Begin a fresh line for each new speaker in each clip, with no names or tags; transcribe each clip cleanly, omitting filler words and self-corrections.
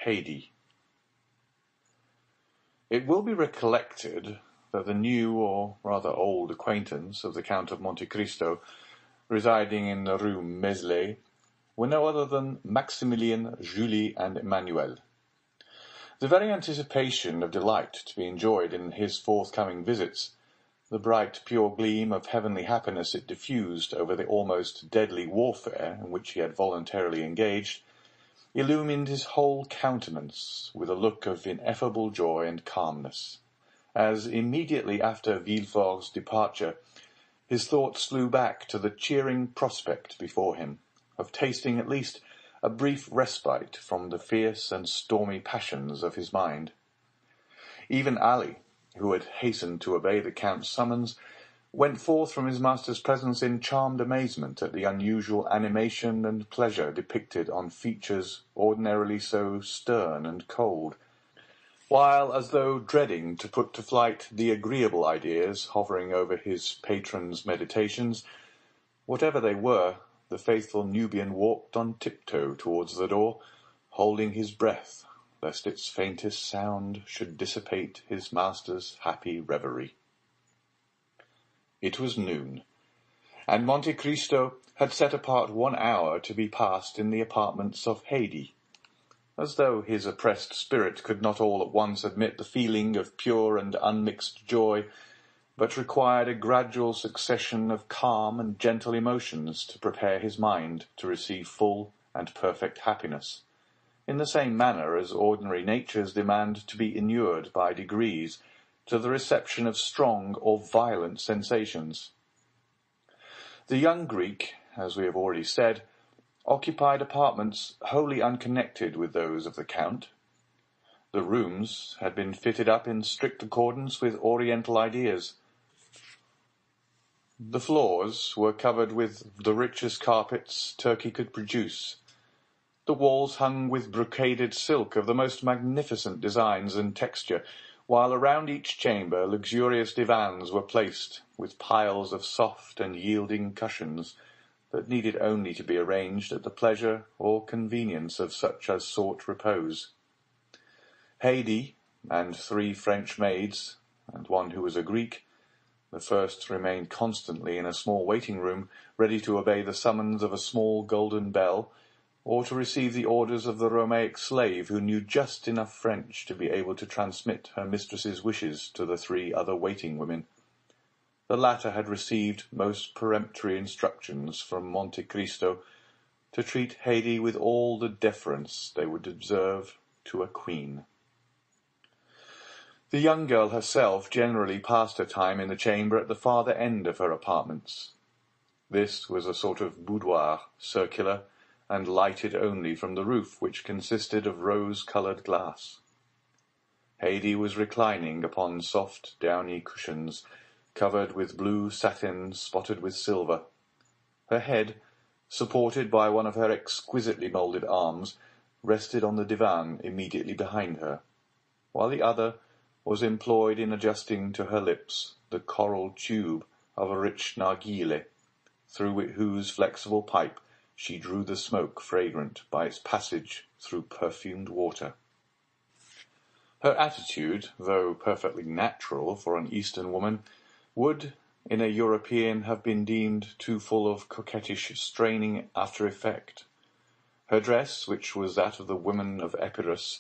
Haydée. It will be recollected that the new, or rather old, acquaintance of the Count of Monte Cristo, residing in the Rue Meslay, were no other than Maximilien, Julie, and Emmanuel. The very anticipation of delight to be enjoyed in his forthcoming visits, the bright, pure gleam of heavenly happiness it diffused over the almost deadly warfare in which he had voluntarily engaged, illumined his whole countenance with a look of ineffable joy and calmness, as immediately after Villefort's departure his thoughts flew back to the cheering prospect before him of tasting at least a brief respite from the fierce and stormy passions of his mind. Even Ali, who had hastened to obey the Count's summons, went forth from his master's presence in charmed amazement at the unusual animation and pleasure depicted on features ordinarily so stern and cold, while, as though dreading to put to flight the agreeable ideas hovering over his patron's meditations, whatever they were, the faithful Nubian walked on tiptoe towards the door, holding his breath, lest its faintest sound should dissipate his master's happy reverie. It was noon, and Monte Cristo had set apart 1 hour to be passed in the apartments of Haydée, as though his oppressed spirit could not all at once admit the feeling of pure and unmixed joy, but required a gradual succession of calm and gentle emotions to prepare his mind to receive full and perfect happiness, in the same manner as ordinary natures demand to be inured by degrees to the reception of strong or violent sensations. The young Greek, as we have already said, occupied apartments wholly unconnected with those of the Count. The rooms had been fitted up in strict accordance with Oriental ideas. The floors were covered with the richest carpets Turkey could produce. The walls hung with brocaded silk of the most magnificent designs and texture, while around each chamber luxurious divans were placed, with piles of soft and yielding cushions, that needed only to be arranged at the pleasure or convenience of such as sought repose. Haydée and 3 French maids, and one who was a Greek, the first remained constantly in a small waiting-room, ready to obey the summons of a small golden bell, or to receive the orders of the Romaic slave who knew just enough French to be able to transmit her mistress's wishes to the 3 other waiting women. The latter had received most peremptory instructions from Monte Cristo to treat Haydée with all the deference they would observe to a queen. The young girl herself generally passed her time in the chamber at the farther end of her apartments. This was a sort of boudoir, circular, and lighted only from the roof, which consisted of rose-coloured glass. Haydée was reclining upon soft, downy cushions, covered with blue satin spotted with silver. Her head, supported by one of her exquisitely moulded arms, rested on the divan immediately behind her, while the other was employed in adjusting to her lips the coral tube of a rich narghile, through whose flexible pipe she drew the smoke fragrant by its passage through perfumed water. Her attitude, though perfectly natural for an Eastern woman, would, in a European, have been deemed too full of coquettish straining after effect. Her dress, which was that of the women of Epirus,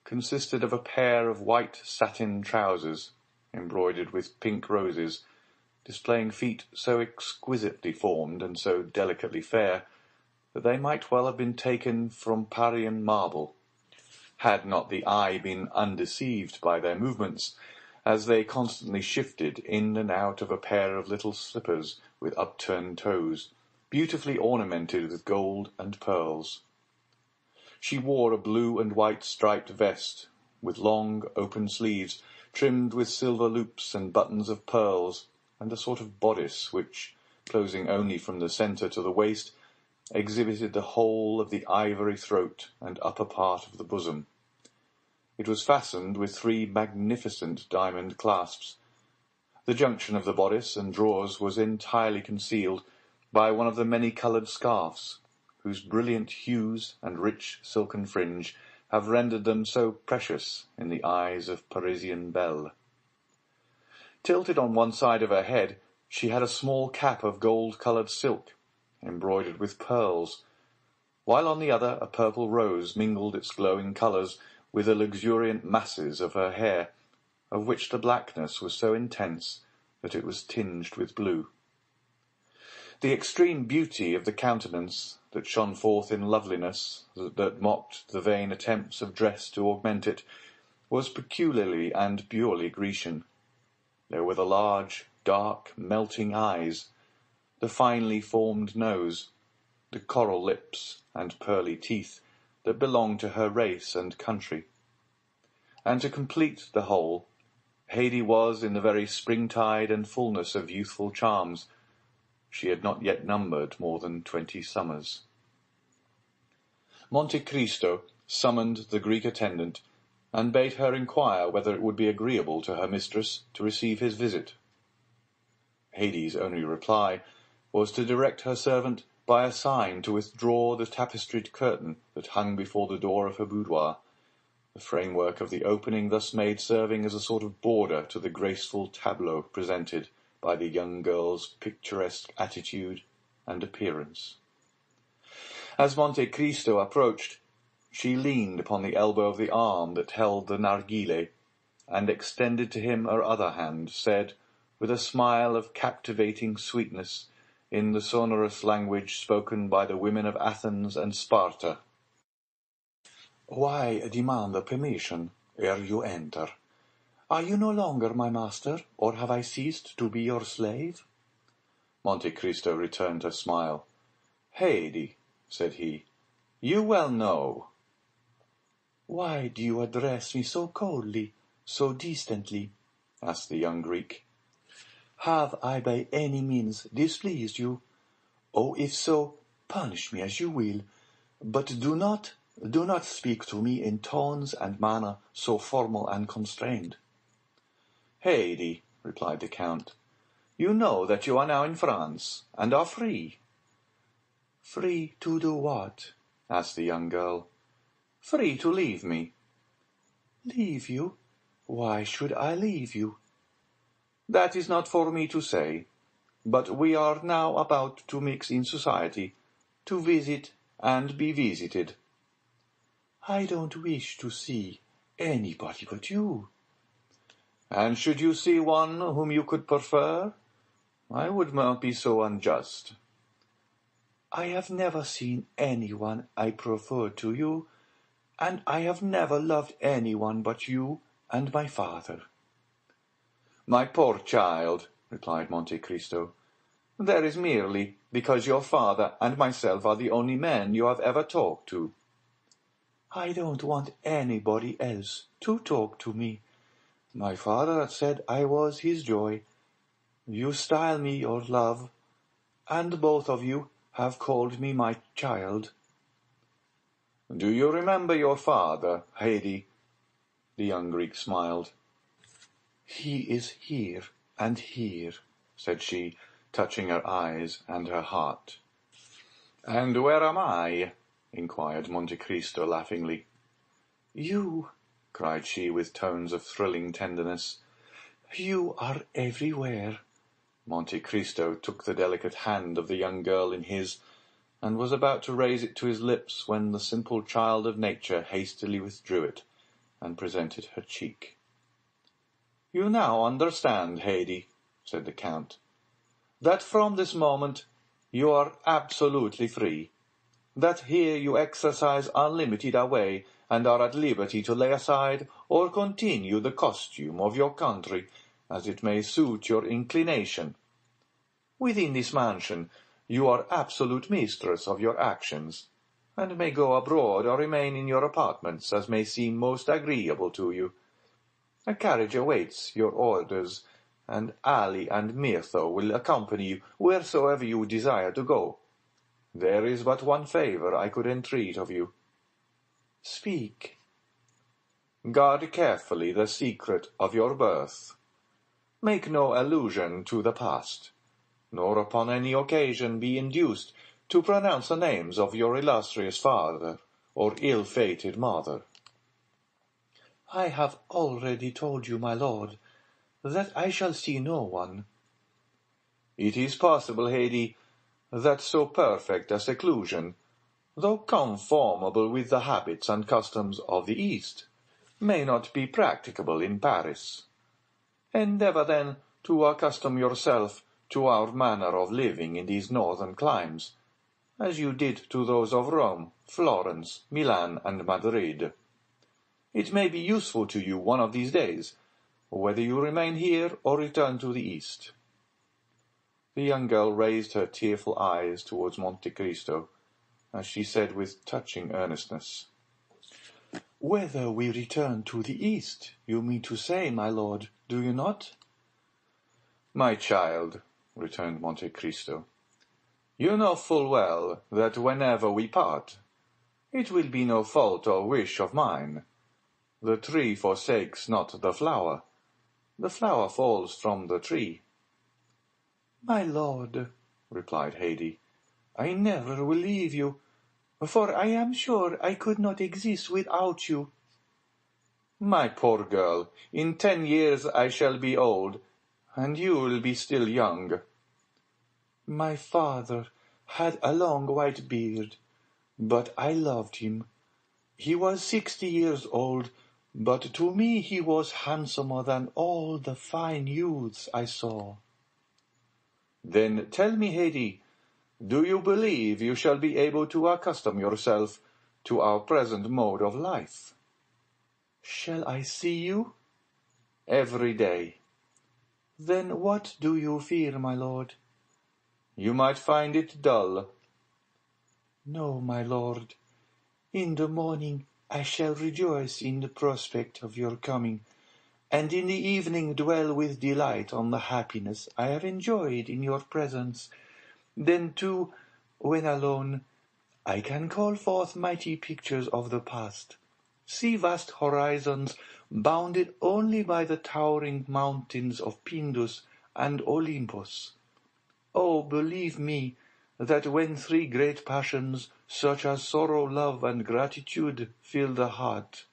consisted of a pair of white satin trousers, embroidered with pink roses, displaying feet so exquisitely formed and so delicately fair, that they might well have been taken from Parian marble, had not the eye been undeceived by their movements, as they constantly shifted in and out of a pair of little slippers with upturned toes, beautifully ornamented with gold and pearls. She wore a blue and white striped vest, with long open sleeves, trimmed with silver loops and buttons of pearls, and a sort of bodice which, closing only from the centre to the waist, exhibited the whole of the ivory throat and upper part of the bosom. It was fastened with 3 magnificent diamond clasps. The junction of the bodice and drawers was entirely concealed by one of the many-coloured scarfs, whose brilliant hues and rich silken fringe have rendered them so precious in the eyes of Parisian belle. Tilted on one side of her head, she had a small cap of gold-coloured silk, embroidered with pearls, while on the other a purple rose mingled its glowing colours with the luxuriant masses of her hair, of which the blackness was so intense that it was tinged with blue. The extreme beauty of the countenance, that shone forth in loveliness, that mocked the vain attempts of dress to augment it, was peculiarly and purely Grecian. There were the large, dark, melting eyes, the finely formed nose, the coral lips and pearly teeth that belonged to her race and country. And to complete the whole, Haydée was in the very springtide and fullness of youthful charms. She had not yet numbered more than 20 summers. Monte Cristo summoned the Greek attendant, and bade her inquire whether it would be agreeable to her mistress to receive his visit. Haydée's only reply was to direct her servant by a sign to withdraw the tapestried curtain that hung before the door of her boudoir, the framework of the opening thus made serving as a sort of border to the graceful tableau presented by the young girl's picturesque attitude and appearance. As Monte Cristo approached, she leaned upon the elbow of the arm that held the narghile, and extended to him her other hand, said, with a smile of captivating sweetness, in the sonorous language spoken by the women of Athens and Sparta, "Why demand permission ere you enter? Are you no longer my master, or have I ceased to be your slave?" Monte Cristo returned her smile. "Haydée," said he, "you well know." "Why do you address me so coldly, so distantly?" asked the young Greek. "Have I by any means displeased you? Oh, if so, punish me as you will, but do not speak to me in tones and manner so formal and constrained." "Haydée," replied the Count, "you know that you are now in France, and are free." "Free to do what?" asked the young girl. "Free to leave me." "Leave you? Why should I leave you?" "That is not for me to say, but we are now about to mix in society, to visit and be visited." "I don't wish to see anybody but you." "And should you see one whom you could prefer, I would not be so unjust." "I have never seen anyone I prefer to you, and I have never loved anyone but you and my father." "My poor child," replied Monte Cristo, "that is merely because your father and myself are the only men you have ever talked to." "I don't want anybody else to talk to me. My father said I was his joy. You style me your love, and both of you have called me my child." "Do you remember your father, Haydée?" The young Greek smiled. "He is here and here," said she, touching her eyes and her heart. "And where am I?" inquired Monte Cristo laughingly. "You," cried she with tones of thrilling tenderness, "you are everywhere." Monte Cristo took the delicate hand of the young girl in his, and was about to raise it to his lips when the simple child of nature hastily withdrew it, and presented her cheek. "You now understand, Haydée," said the Count, "that from this moment you are absolutely free, that here you exercise unlimited sway, and are at liberty to lay aside or continue the costume of your country, as it may suit your inclination. Within this mansion you are absolute mistress of your actions, and may go abroad or remain in your apartments as may seem most agreeable to you. A carriage awaits your orders, and Ali and Myrtho will accompany you wheresoever you desire to go. There is but one favour I could entreat of you." "Speak." "Guard carefully the secret of your birth. Make no allusion to the past, nor upon any occasion be induced to pronounce the names of your illustrious father or ill-fated mother." I have already told you, my lord, that I shall see no one. It is possible, Haydée, that so perfect a seclusion, though conformable with the habits and customs of the East, may not be practicable in Paris. Endeavour, then, to accustom yourself to our manner of living in these northern climes, as you did to those of Rome, Florence, Milan, and Madrid. It may be useful to you one of these days, whether you remain here or return to the East. The young girl raised her tearful eyes towards Monte Cristo, as she said with touching earnestness, "Whether we return to the East, you mean to say, my lord, do you not?" "My child," returned Monte Cristo, "you know full well that whenever we part, it will be no fault or wish of mine. The tree forsakes not the flower falls from the tree." "My lord," replied Haydée, "I never will leave you, for I am sure I could not exist without you." "My poor girl, in 10 years I shall be old, and you will be still young." "My father had a long white beard, but I loved him. He was 60 years old, but to me he was handsomer than all the fine youths I saw." "Then tell me, Haydée, do you believe you shall be able to accustom yourself to our present mode of life?" "Shall I see you?" "Every day." "Then what do you fear, my lord?" "You might find it dull." "No, my lord. In the morning I shall rejoice in the prospect of your coming, and in the evening dwell with delight on the happiness I have enjoyed in your presence. Then, too, when alone, I can call forth mighty pictures of the past, see vast horizons bounded only by the towering mountains of Pindus and Olympus. Oh, believe me, that when 3 great passions, such as sorrow, love, and gratitude, fill the heart,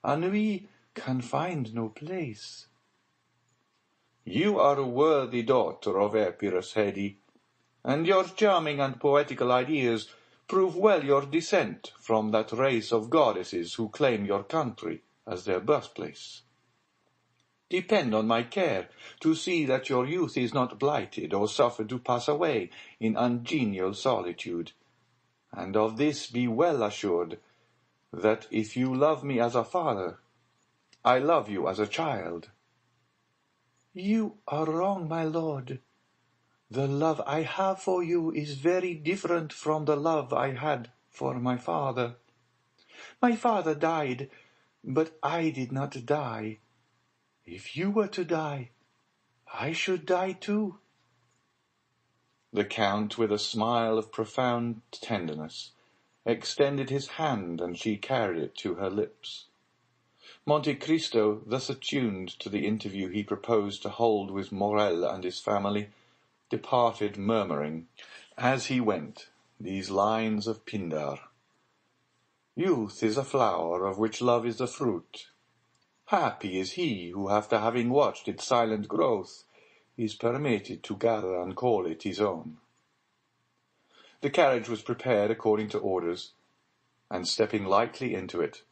ennui can find no place." "You are a worthy daughter of Epirus, Haydée, and your charming and poetical ideas prove well your descent from that race of goddesses who claim your country as their birthplace. Depend on my care to see that your youth is not blighted or suffered to pass away in ungenial solitude, and of this be well assured, that if you love me as a father, I love you as a child." "You are wrong, my lord. The love I have for you is very different from the love I had for my father. My father died, but I did not die. If you were to die, I should die too." The Count, with a smile of profound tenderness, extended his hand, and she carried it to her lips. Monte Cristo, thus attuned to the interview he proposed to hold with Morrel and his family, departed murmuring, as he went, these lines of Pindar: "Youth is a flower of which love is the fruit. Happy is he who, after having watched its silent growth, is permitted to gather and call it his own." The carriage was prepared according to orders, and stepping lightly into it,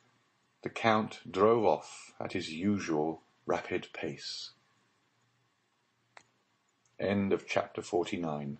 the Count drove off at his usual rapid pace. End of chapter 49.